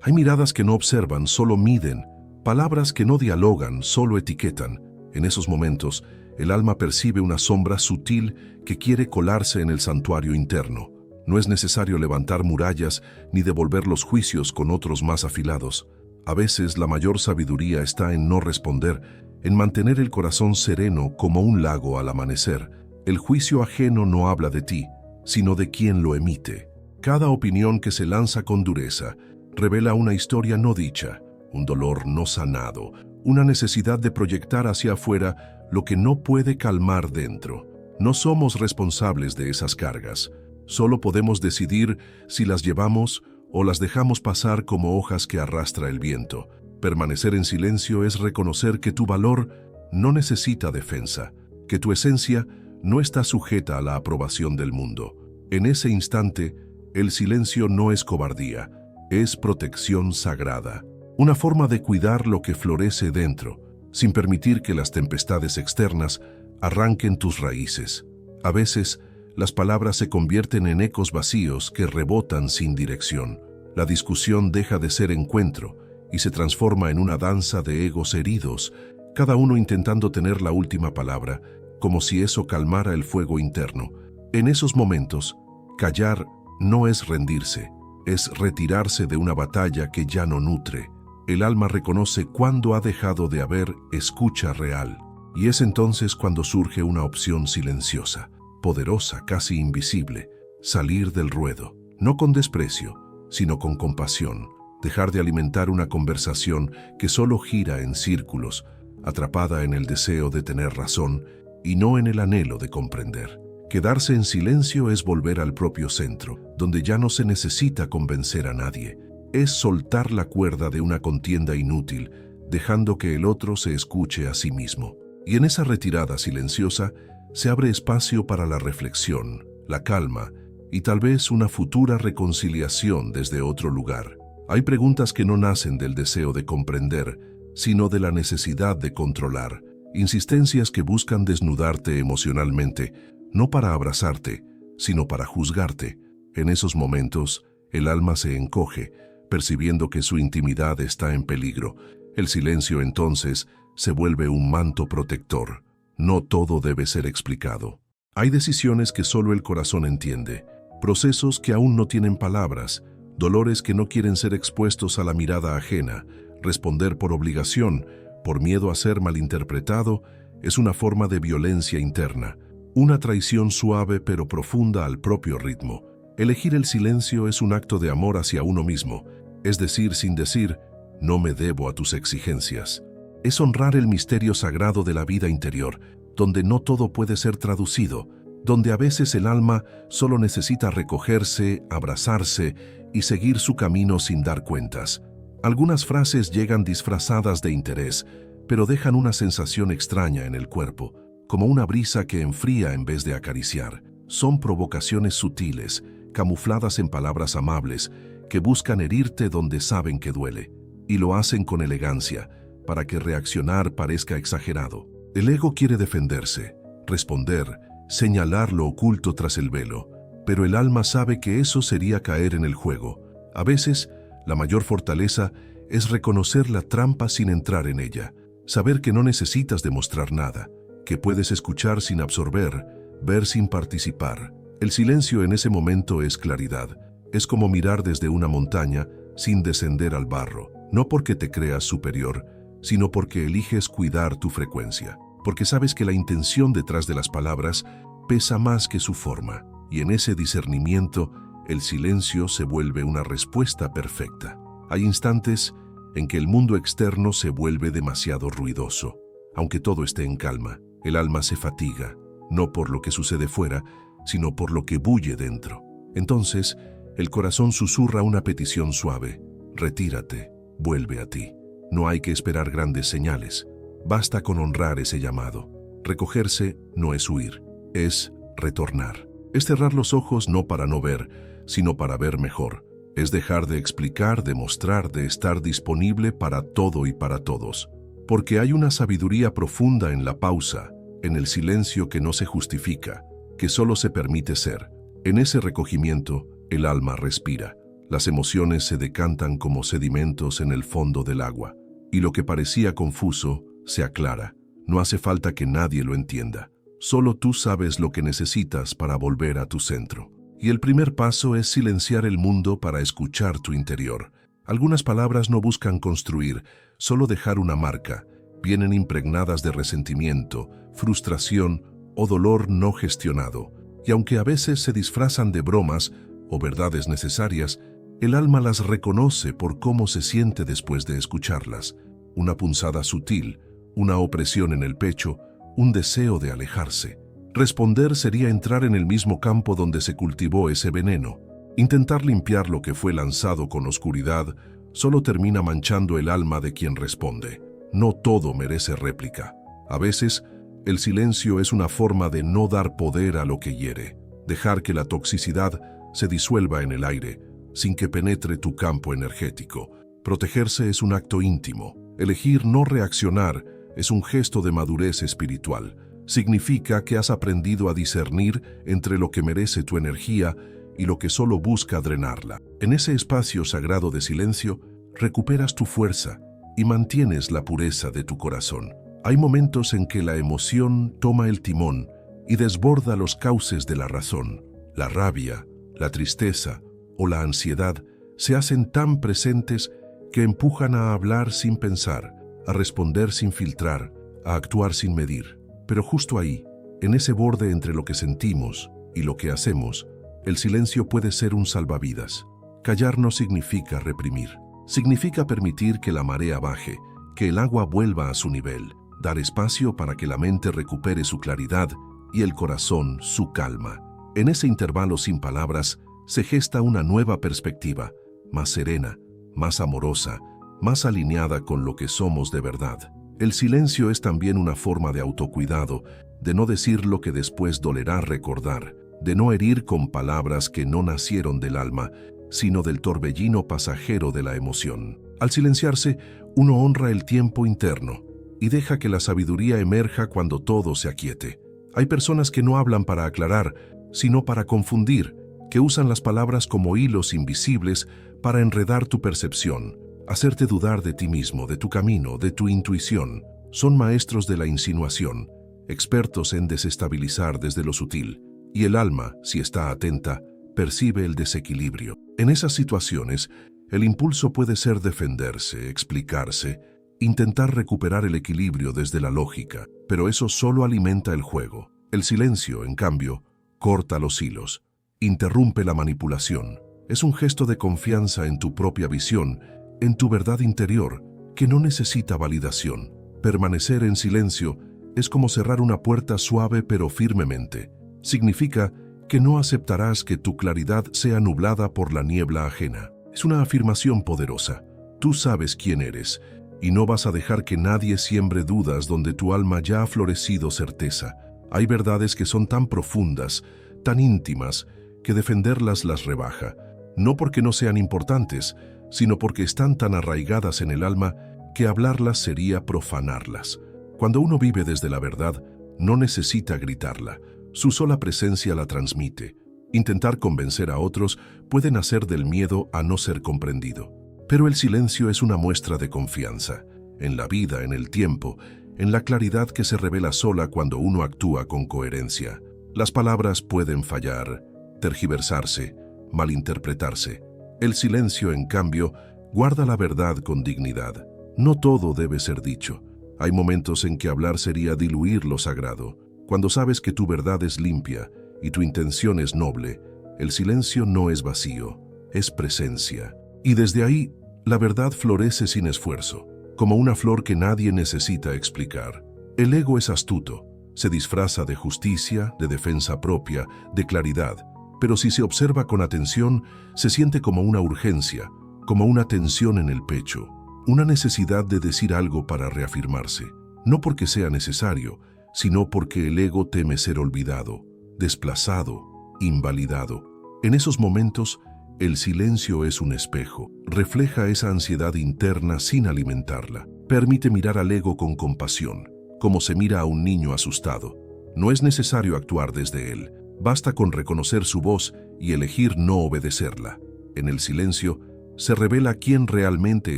Hay miradas que no observan, solo miden, palabras que no dialogan, solo etiquetan. En esos momentos, el alma percibe una sombra sutil que quiere colarse en el santuario interno. No es necesario levantar murallas ni devolver los juicios con otros más afilados. A veces la mayor sabiduría está en no responder, en mantener el corazón sereno como un lago al amanecer. El juicio ajeno no habla de ti, sino de quien lo emite. Cada opinión que se lanza con dureza revela una historia no dicha, un dolor no sanado, una necesidad de proyectar hacia afuera lo que no puede calmar dentro. No somos responsables de esas cargas. Solo podemos decidir si las llevamos o las dejamos pasar como hojas que arrastra el viento. Permanecer en silencio es reconocer que tu valor no necesita defensa, que tu esencia no está sujeta a la aprobación del mundo. En ese instante, el silencio no es cobardía, es protección sagrada. Una forma de cuidar lo que florece dentro, sin permitir que las tempestades externas arranquen tus raíces. A veces, las palabras se convierten en ecos vacíos que rebotan sin dirección. La discusión deja de ser encuentro y se transforma en una danza de egos heridos, cada uno intentando tener la última palabra, como si eso calmara el fuego interno. En esos momentos, callar no es rendirse, es retirarse de una batalla que ya no nutre. El alma reconoce cuándo ha dejado de haber escucha real, y es entonces cuando surge una opción silenciosa, poderosa, casi invisible: salir del ruedo, no con desprecio, sino con compasión, dejar de alimentar una conversación que solo gira en círculos, atrapada en el deseo de tener razón y no en el anhelo de comprender. Quedarse en silencio es volver al propio centro, donde ya no se necesita convencer a nadie. Es soltar la cuerda de una contienda inútil, dejando que el otro se escuche a sí mismo. Y en esa retirada silenciosa se abre espacio para la reflexión, la calma y tal vez una futura reconciliación desde otro lugar. Hay preguntas que no nacen del deseo de comprender, sino de la necesidad de controlar. Insistencias que buscan desnudarte emocionalmente, no para abrazarte, sino para juzgarte. En esos momentos, el alma se encoge, percibiendo que su intimidad está en peligro. El silencio entonces se vuelve un manto protector. No todo debe ser explicado. Hay decisiones que solo el corazón entiende, procesos que aún no tienen palabras, dolores que no quieren ser expuestos a la mirada ajena. Responder por obligación, por miedo a ser malinterpretado, es una forma de violencia interna, una traición suave pero profunda al propio ritmo. Elegir el silencio es un acto de amor hacia uno mismo, es decir, sin decir, no me debo a tus exigencias. Es honrar el misterio sagrado de la vida interior, donde no todo puede ser traducido, donde a veces el alma solo necesita recogerse, abrazarse y seguir su camino sin dar cuentas. Algunas frases llegan disfrazadas de interés, pero dejan una sensación extraña en el cuerpo, como una brisa que enfría en vez de acariciar. Son provocaciones sutiles, camufladas en palabras amables, que buscan herirte donde saben que duele, y lo hacen con elegancia, para que reaccionar parezca exagerado. El ego quiere defenderse, responder, señalar lo oculto tras el velo, pero el alma sabe que eso sería caer en el juego. A veces, la mayor fortaleza es reconocer la trampa sin entrar en ella, saber que no necesitas demostrar nada, que puedes escuchar sin absorber, ver sin participar. El silencio en ese momento es claridad, es como mirar desde una montaña sin descender al barro, no porque te creas superior, sino porque eliges cuidar tu frecuencia, porque sabes que la intención detrás de las palabras pesa más que su forma, y en ese discernimiento el silencio se vuelve una respuesta perfecta. Hay instantes en que el mundo externo se vuelve demasiado ruidoso. Aunque todo esté en calma, el alma se fatiga, no por lo que sucede fuera, sino por lo que bulle dentro. Entonces, el corazón susurra una petición suave: retírate, vuelve a ti. No hay que esperar grandes señales, basta con honrar ese llamado. Recogerse no es huir, es retornar. Es cerrar los ojos no para no ver, sino para ver mejor. Es dejar de explicar, de mostrar, de estar disponible para todo y para todos. Porque hay una sabiduría profunda en la pausa, en el silencio que no se justifica, que solo se permite ser. En ese recogimiento, el alma respira. Las emociones se decantan como sedimentos en el fondo del agua, y lo que parecía confuso se aclara. No hace falta que nadie lo entienda. Solo tú sabes lo que necesitas para volver a tu centro. Y el primer paso es silenciar el mundo para escuchar tu interior. Algunas palabras no buscan construir, solo dejar una marca. Vienen impregnadas de resentimiento, frustración o dolor no gestionado. Y aunque a veces se disfrazan de bromas o verdades necesarias, el alma las reconoce por cómo se siente después de escucharlas. Una punzada sutil, una opresión en el pecho, un deseo de alejarse. Responder sería entrar en el mismo campo donde se cultivó ese veneno. Intentar limpiar lo que fue lanzado con oscuridad solo termina manchando el alma de quien responde. No todo merece réplica. A veces, el silencio es una forma de no dar poder a lo que hiere, dejar que la toxicidad se disuelva en el aire, sin que penetre tu campo energético. Protegerse es un acto íntimo. Elegir no reaccionar es un gesto de madurez espiritual. Significa que has aprendido a discernir entre lo que merece tu energía y lo que solo busca drenarla. En ese espacio sagrado de silencio, recuperas tu fuerza y mantienes la pureza de tu corazón. Hay momentos en que la emoción toma el timón y desborda los cauces de la razón. La rabia, la tristeza o la ansiedad se hacen tan presentes que empujan a hablar sin pensar, a responder sin filtrar, a actuar sin medir. Pero justo ahí, en ese borde entre lo que sentimos y lo que hacemos, el silencio puede ser un salvavidas. Callar no significa reprimir. Significa permitir que la marea baje, que el agua vuelva a su nivel, dar espacio para que la mente recupere su claridad y el corazón su calma. En ese intervalo sin palabras se gesta una nueva perspectiva, más serena, más amorosa, más alineada con lo que somos de verdad. El silencio es también una forma de autocuidado, de no decir lo que después dolerá recordar, de no herir con palabras que no nacieron del alma, sino del torbellino pasajero de la emoción. Al silenciarse, uno honra el tiempo interno y deja que la sabiduría emerja cuando todo se aquiete. Hay personas que no hablan para aclarar, sino para confundir, que usan las palabras como hilos invisibles para enredar tu percepción, hacerte dudar de ti mismo, de tu camino, de tu intuición. Son maestros de la insinuación, expertos en desestabilizar desde lo sutil, y el alma, si está atenta, percibe el desequilibrio. En esas situaciones, el impulso puede ser defenderse, explicarse, intentar recuperar el equilibrio desde la lógica, pero eso solo alimenta el juego. El silencio, en cambio, corta los hilos, interrumpe la manipulación. Es un gesto de confianza en tu propia visión, en tu verdad interior, que no necesita validación. Permanecer en silencio es como cerrar una puerta suave pero firmemente. Significa que no aceptarás que tu claridad sea nublada por la niebla ajena. Es una afirmación poderosa. Tú sabes quién eres, y no vas a dejar que nadie siembre dudas donde tu alma ya ha florecido certeza. Hay verdades que son tan profundas, tan íntimas, que defenderlas las rebaja, no porque no sean importantes, sino porque están tan arraigadas en el alma que hablarlas sería profanarlas. Cuando uno vive desde la verdad, no necesita gritarla. Su sola presencia la transmite. Intentar convencer a otros puede nacer del miedo a no ser comprendido. Pero el silencio es una muestra de confianza, en la vida, en el tiempo, en la claridad que se revela sola cuando uno actúa con coherencia. Las palabras pueden fallar, tergiversarse, malinterpretarse. El silencio, en cambio, guarda la verdad con dignidad. No todo debe ser dicho. Hay momentos en que hablar sería diluir lo sagrado. Cuando sabes que tu verdad es limpia y tu intención es noble, el silencio no es vacío, es presencia. Y desde ahí, la verdad florece sin esfuerzo, como una flor que nadie necesita explicar. El ego es astuto, se disfraza de justicia, de defensa propia, de claridad, pero si se observa con atención, se siente como una urgencia, como una tensión en el pecho, una necesidad de decir algo para reafirmarse, no porque sea necesario, sino porque el ego teme ser olvidado, desplazado, invalidado. En esos momentos, el silencio es un espejo, refleja esa ansiedad interna sin alimentarla. Permite mirar al ego con compasión, como se mira a un niño asustado. No es necesario actuar desde él, basta con reconocer su voz y elegir no obedecerla. En el silencio se revela quién realmente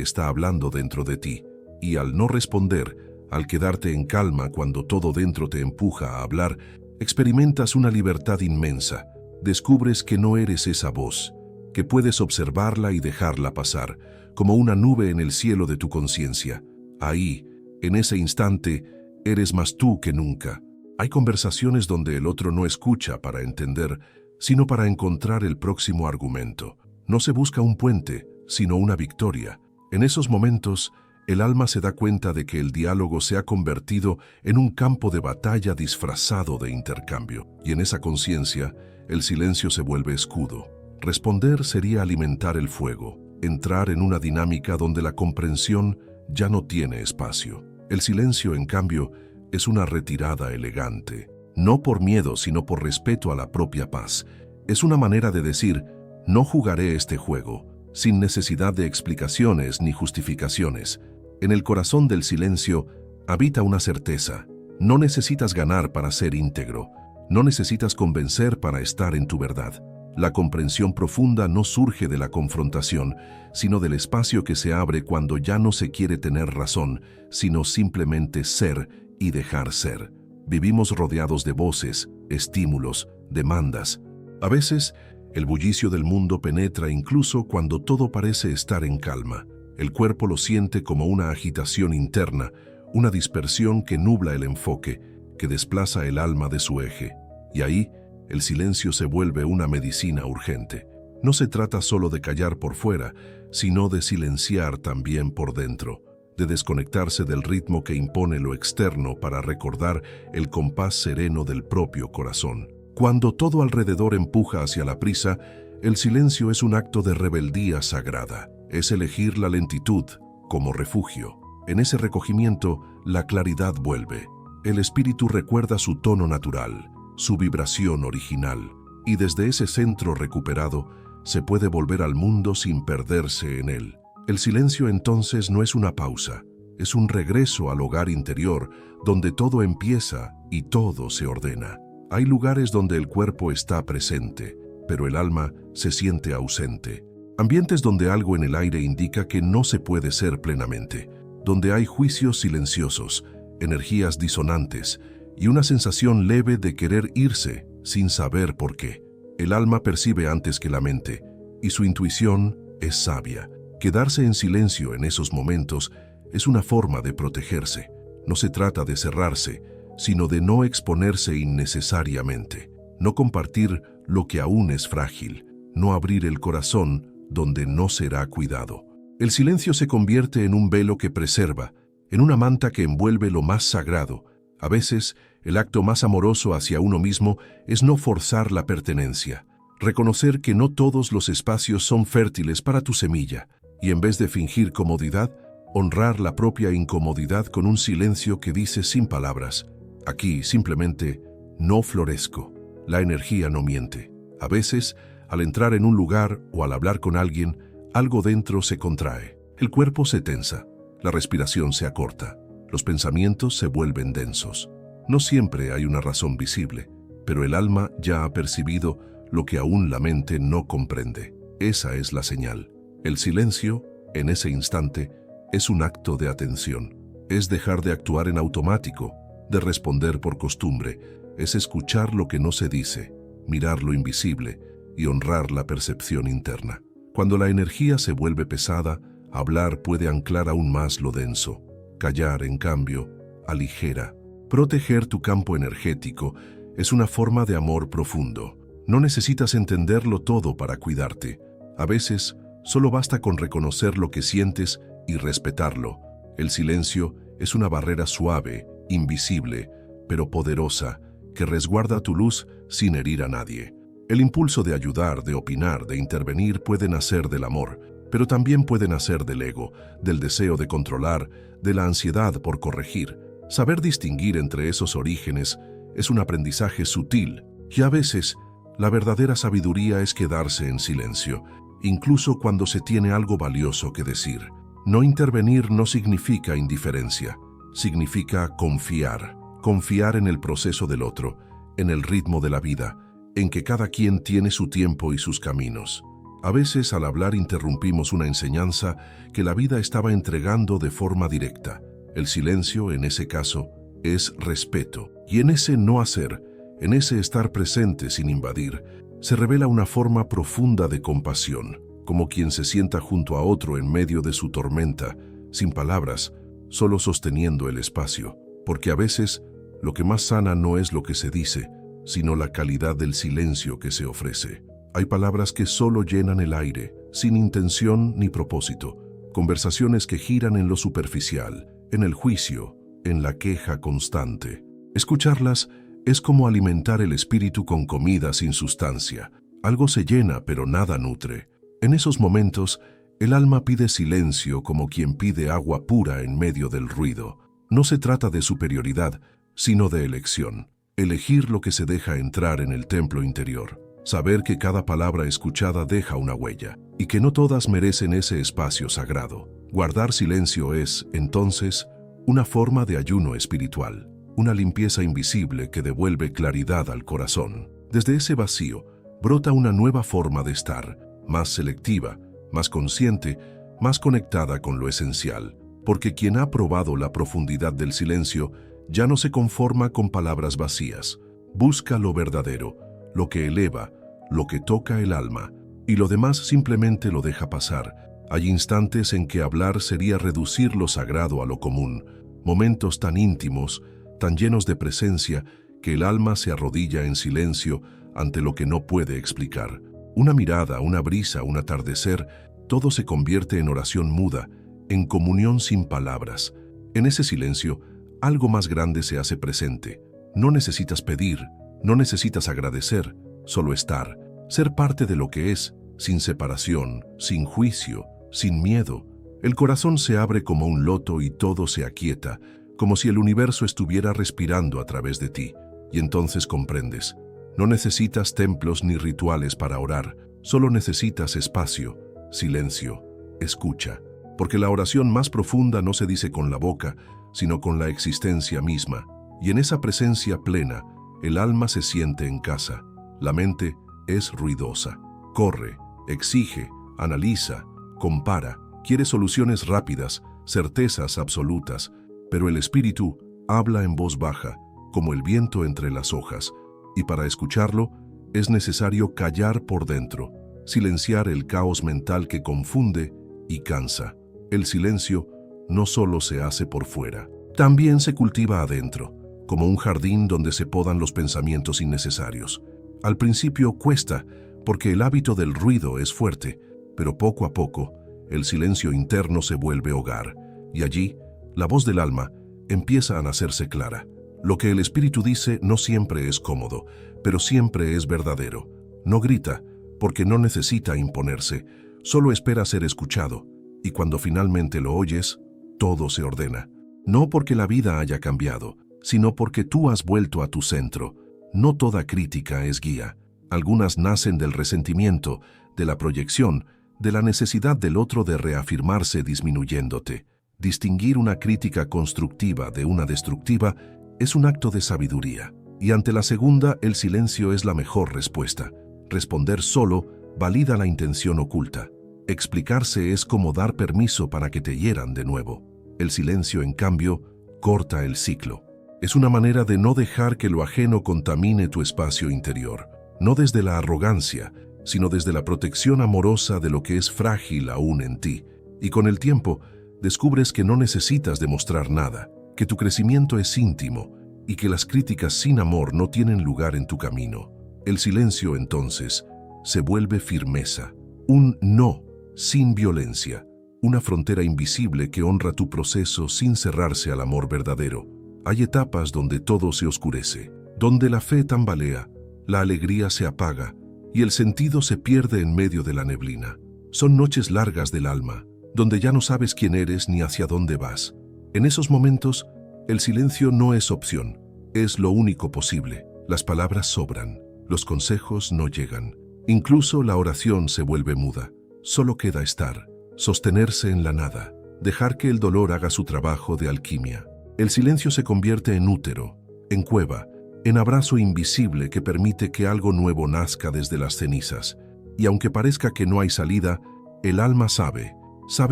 está hablando dentro de ti, y al no responder, al quedarte en calma cuando todo dentro te empuja a hablar, experimentas una libertad inmensa. Descubres que no eres esa voz, que puedes observarla y dejarla pasar, como una nube en el cielo de tu conciencia. Ahí, en ese instante, eres más tú que nunca. Hay conversaciones donde el otro no escucha para entender, sino para encontrar el próximo argumento. No se busca un puente, sino una victoria. En esos momentos, el alma se da cuenta de que el diálogo se ha convertido en un campo de batalla disfrazado de intercambio. Y en esa conciencia, el silencio se vuelve escudo. Responder sería alimentar el fuego, entrar en una dinámica donde la comprensión ya no tiene espacio. El silencio, en cambio, es una retirada elegante. No por miedo, sino por respeto a la propia paz. Es una manera de decir, no jugaré este juego, sin necesidad de explicaciones ni justificaciones. En el corazón del silencio habita una certeza. No necesitas ganar para ser íntegro. No necesitas convencer para estar en tu verdad. La comprensión profunda no surge de la confrontación, sino del espacio que se abre cuando ya no se quiere tener razón, sino simplemente ser y dejar ser. Vivimos rodeados de voces, estímulos, demandas. A veces, el bullicio del mundo penetra incluso cuando todo parece estar en calma. El cuerpo lo siente como una agitación interna, una dispersión que nubla el enfoque, que desplaza el alma de su eje. Y ahí, el silencio se vuelve una medicina urgente. No se trata solo de callar por fuera, sino de silenciar también por dentro, de desconectarse del ritmo que impone lo externo para recordar el compás sereno del propio corazón. Cuando todo alrededor empuja hacia la prisa, el silencio es un acto de rebeldía sagrada. Es elegir la lentitud como refugio. En ese recogimiento, la claridad vuelve. El espíritu recuerda su tono natural, su vibración original, y desde ese centro recuperado se puede volver al mundo sin perderse en él. El silencio entonces no es una pausa, es un regreso al hogar interior donde todo empieza y todo se ordena. Hay lugares donde el cuerpo está presente, pero el alma se siente ausente. Ambientes donde algo en el aire indica que no se puede ser plenamente, donde hay juicios silenciosos, energías disonantes y una sensación leve de querer irse sin saber por qué. El alma percibe antes que la mente, y su intuición es sabia. Quedarse en silencio en esos momentos es una forma de protegerse. No se trata de cerrarse, sino de no exponerse innecesariamente, no compartir lo que aún es frágil, no abrir el corazón donde no será cuidado. El silencio se convierte en un velo que preserva, en una manta que envuelve lo más sagrado. A veces, el acto más amoroso hacia uno mismo es no forzar la pertenencia, reconocer que no todos los espacios son fértiles para tu semilla, y en vez de fingir comodidad, honrar la propia incomodidad con un silencio que dice sin palabras, aquí simplemente no florezco. La energía no miente. A veces, al entrar en un lugar o al hablar con alguien, algo dentro se contrae. El cuerpo se tensa, la respiración se acorta, los pensamientos se vuelven densos. No siempre hay una razón visible, pero el alma ya ha percibido lo que aún la mente no comprende. Esa es la señal. El silencio, en ese instante, es un acto de atención. Es dejar de actuar en automático, de responder por costumbre. Es escuchar lo que no se dice, mirar lo invisible y honrar la percepción interna. Cuando la energía se vuelve pesada, hablar puede anclar aún más lo denso. Callar, en cambio, aligera. Proteger tu campo energético es una forma de amor profundo. No necesitas entenderlo todo para cuidarte. A veces, solo basta con reconocer lo que sientes y respetarlo. El silencio es una barrera suave, invisible, pero poderosa, que resguarda tu luz sin herir a nadie. El impulso de ayudar, de opinar, de intervenir puede nacer del amor, pero también puede nacer del ego, del deseo de controlar, de la ansiedad por corregir. Saber distinguir entre esos orígenes es un aprendizaje sutil, y a veces la verdadera sabiduría es quedarse en silencio, incluso cuando se tiene algo valioso que decir. No intervenir no significa indiferencia, significa confiar. Confiar en el proceso del otro, en el ritmo de la vida, en que cada quien tiene su tiempo y sus caminos. A veces al hablar interrumpimos una enseñanza que la vida estaba entregando de forma directa. El silencio, en ese caso, es respeto. Y en ese no hacer, en ese estar presente sin invadir, se revela una forma profunda de compasión, como quien se sienta junto a otro en medio de su tormenta, sin palabras, solo sosteniendo el espacio. Porque a veces, lo que más sana no es lo que se dice, sino la calidad del silencio que se ofrece. Hay palabras que solo llenan el aire, sin intención ni propósito. Conversaciones que giran en lo superficial, en el juicio, en la queja constante. Escucharlas es como alimentar el espíritu con comida sin sustancia. Algo se llena, pero nada nutre. En esos momentos, el alma pide silencio como quien pide agua pura en medio del ruido. No se trata de superioridad, sino de elección. Elegir lo que se deja entrar en el templo interior. Saber que cada palabra escuchada deja una huella, y que no todas merecen ese espacio sagrado. Guardar silencio es, entonces, una forma de ayuno espiritual. Una limpieza invisible que devuelve claridad al corazón. Desde ese vacío, brota una nueva forma de estar, más selectiva, más consciente, más conectada con lo esencial. Porque quien ha probado la profundidad del silencio ya no se conforma con palabras vacías. Busca lo verdadero, lo que eleva, lo que toca el alma, y lo demás simplemente lo deja pasar. Hay instantes en que hablar sería reducir lo sagrado a lo común, momentos tan íntimos, tan llenos de presencia, que el alma se arrodilla en silencio ante lo que no puede explicar. Una mirada, una brisa, un atardecer, todo se convierte en oración muda, en comunión sin palabras. En ese silencio, algo más grande se hace presente. No necesitas pedir, no necesitas agradecer, solo estar, ser parte de lo que es, sin separación, sin juicio, sin miedo. El corazón se abre como un loto y todo se aquieta, como si el universo estuviera respirando a través de ti. Y entonces comprendes. No necesitas templos ni rituales para orar, solo necesitas espacio, silencio, escucha. Porque la oración más profunda no se dice con la boca, sino con la existencia misma. Y en esa presencia plena, el alma se siente en casa. La mente es ruidosa. Corre, exige, analiza, compara, quiere soluciones rápidas, certezas absolutas. Pero el espíritu habla en voz baja, como el viento entre las hojas, y para escucharlo es necesario callar por dentro, silenciar el caos mental que confunde y cansa. El silencio no solo se hace por fuera, también se cultiva adentro, como un jardín donde se podan los pensamientos innecesarios. Al principio cuesta, porque el hábito del ruido es fuerte, pero poco a poco el silencio interno se vuelve hogar, y allí la voz del alma empieza a nacerse clara. Lo que el espíritu dice no siempre es cómodo, pero siempre es verdadero. No grita, porque no necesita imponerse, solo espera ser escuchado, y cuando finalmente lo oyes, todo se ordena. No porque la vida haya cambiado, sino porque tú has vuelto a tu centro. No toda crítica es guía. Algunas nacen del resentimiento, de la proyección, de la necesidad del otro de reafirmarse disminuyéndote. Distinguir una crítica constructiva de una destructiva es un acto de sabiduría, y ante la segunda el silencio es la mejor respuesta. Responder solo valida la intención oculta. Explicarse es como dar permiso para que te hieran de nuevo. El silencio, en cambio, corta el ciclo. Es una manera de no dejar que lo ajeno contamine tu espacio interior, no desde la arrogancia, sino desde la protección amorosa de lo que es frágil aún en ti. Y con el tiempo, descubres que no necesitas demostrar nada, que tu crecimiento es íntimo y que las críticas sin amor no tienen lugar en tu camino. El silencio, entonces, se vuelve firmeza, un no sin violencia, una frontera invisible que honra tu proceso sin cerrarse al amor verdadero. Hay etapas donde todo se oscurece, donde la fe tambalea, la alegría se apaga y el sentido se pierde en medio de la neblina. Son noches largas del alma, donde ya no sabes quién eres ni hacia dónde vas. En esos momentos, el silencio no es opción, es lo único posible. Las palabras sobran, los consejos no llegan. Incluso la oración se vuelve muda. Solo queda estar, sostenerse en la nada, dejar que el dolor haga su trabajo de alquimia. El silencio se convierte en útero, en cueva, en abrazo invisible que permite que algo nuevo nazca desde las cenizas. Y aunque parezca que no hay salida, el alma sabe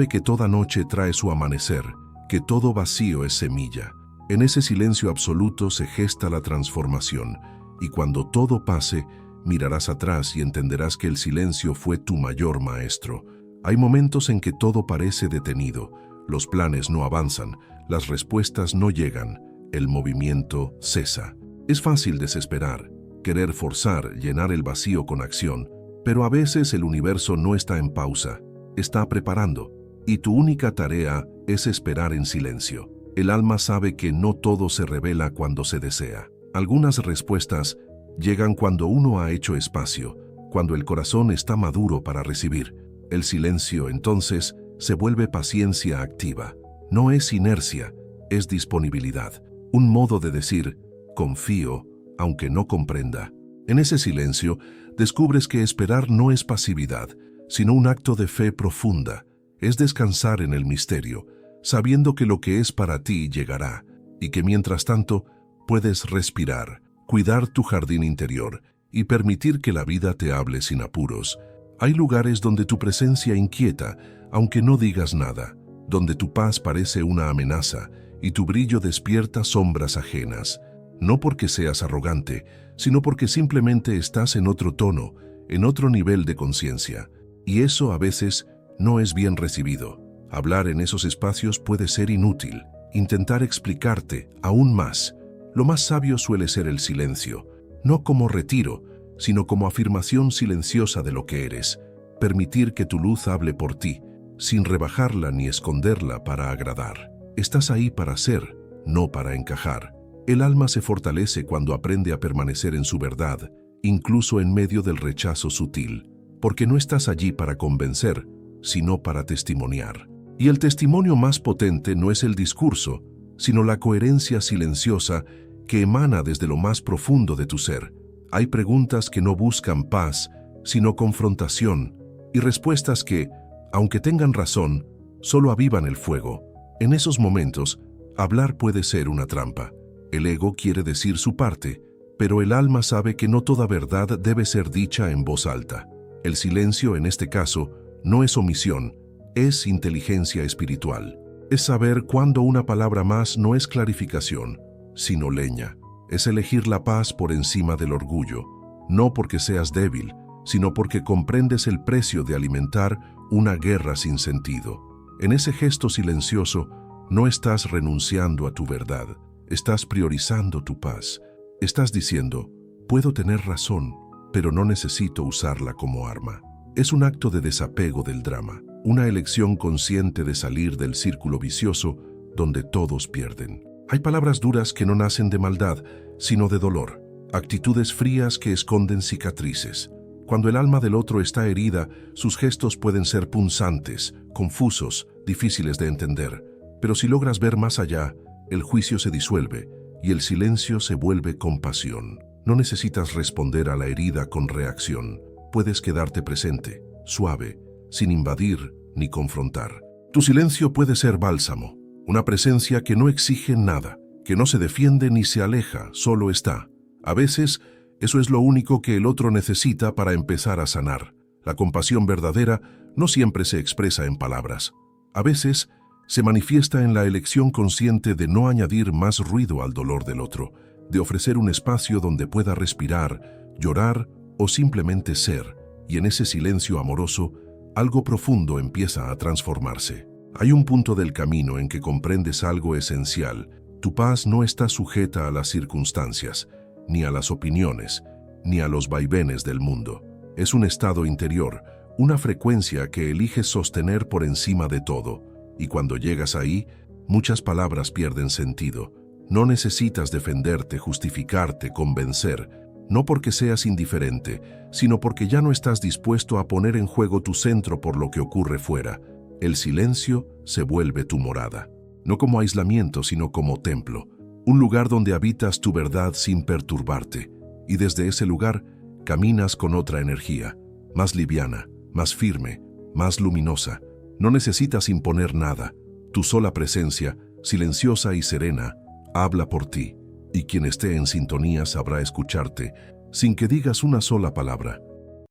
que toda noche trae su amanecer, que todo vacío es semilla. En ese silencio absoluto se gesta la transformación, y cuando todo pase, mirarás atrás y entenderás que el silencio fue tu mayor maestro. Hay momentos en que todo parece detenido, los planes no avanzan, las respuestas no llegan, el movimiento cesa. Es fácil desesperar, querer forzar, llenar el vacío con acción, pero a veces el universo no está en pausa, está preparando, y tu única tarea es esperar en silencio. El alma sabe que no todo se revela cuando se desea. Algunas respuestas llegan cuando uno ha hecho espacio, cuando el corazón está maduro para recibir. El silencio, entonces, se vuelve paciencia activa. No es inercia, es disponibilidad. Un modo de decir, confío, aunque no comprenda. En ese silencio, descubres que esperar no es pasividad, sino un acto de fe profunda. Es descansar en el misterio, sabiendo que lo que es para ti llegará, y que mientras tanto puedes respirar, cuidar tu jardín interior y permitir que la vida te hable sin apuros. Hay lugares donde tu presencia inquieta, aunque no digas nada, donde tu paz parece una amenaza y tu brillo despierta sombras ajenas, no porque seas arrogante, sino porque simplemente estás en otro tono, en otro nivel de conciencia, y eso a veces no es bien recibido. Hablar en esos espacios puede ser inútil, intentar explicarte aún más. Lo más sabio suele ser el silencio, no como retiro, sino como afirmación silenciosa de lo que eres. Permitir que tu luz hable por ti, sin rebajarla ni esconderla para agradar. Estás ahí para ser, no para encajar. El alma se fortalece cuando aprende a permanecer en su verdad, incluso en medio del rechazo sutil, porque no estás allí para convencer, sino para testimoniar. Y el testimonio más potente no es el discurso, sino la coherencia silenciosa que emana desde lo más profundo de tu ser. Hay preguntas que no buscan paz, sino confrontación, y respuestas que, aunque tengan razón, solo avivan el fuego. En esos momentos, hablar puede ser una trampa. El ego quiere decir su parte, pero el alma sabe que no toda verdad debe ser dicha en voz alta. El silencio, en este caso, no es omisión, es inteligencia espiritual. Es saber cuándo una palabra más no es clarificación, sino leña. Es elegir la paz por encima del orgullo, no porque seas débil, sino porque comprendes el precio de alimentar una guerra sin sentido. En ese gesto silencioso, no estás renunciando a tu verdad, estás priorizando tu paz. Estás diciendo, puedo tener razón, pero no necesito usarla como arma. Es un acto de desapego del drama, una elección consciente de salir del círculo vicioso donde todos pierden. Hay palabras duras que no nacen de maldad, sino de dolor, actitudes frías que esconden cicatrices. Cuando el alma del otro está herida, sus gestos pueden ser punzantes, confusos, difíciles de entender. Pero si logras ver más allá, el juicio se disuelve y el silencio se vuelve compasión. No necesitas responder a la herida con reacción. Puedes quedarte presente, suave, sin invadir ni confrontar. Tu silencio puede ser bálsamo, una presencia que no exige nada, que no se defiende ni se aleja, solo está. A veces, eso es lo único que el otro necesita para empezar a sanar. La compasión verdadera no siempre se expresa en palabras. A veces, se manifiesta en la elección consciente de no añadir más ruido al dolor del otro, de ofrecer un espacio donde pueda respirar, llorar o simplemente ser, y en ese silencio amoroso, algo profundo empieza a transformarse. Hay un punto del camino en que comprendes algo esencial. Tu paz no está sujeta a las circunstancias, ni a las opiniones, ni a los vaivenes del mundo. Es un estado interior, una frecuencia que eliges sostener por encima de todo. Y cuando llegas ahí, muchas palabras pierden sentido. No necesitas defenderte, justificarte, convencer, no porque seas indiferente, sino porque ya no estás dispuesto a poner en juego tu centro por lo que ocurre fuera. El silencio se vuelve tu morada, no como aislamiento, sino como templo, un lugar donde habitas tu verdad sin perturbarte, y desde ese lugar caminas con otra energía, más liviana, más firme, más luminosa. No necesitas imponer nada. Tu sola presencia, silenciosa y serena, habla por ti, y quien esté en sintonía sabrá escucharte, sin que digas una sola palabra.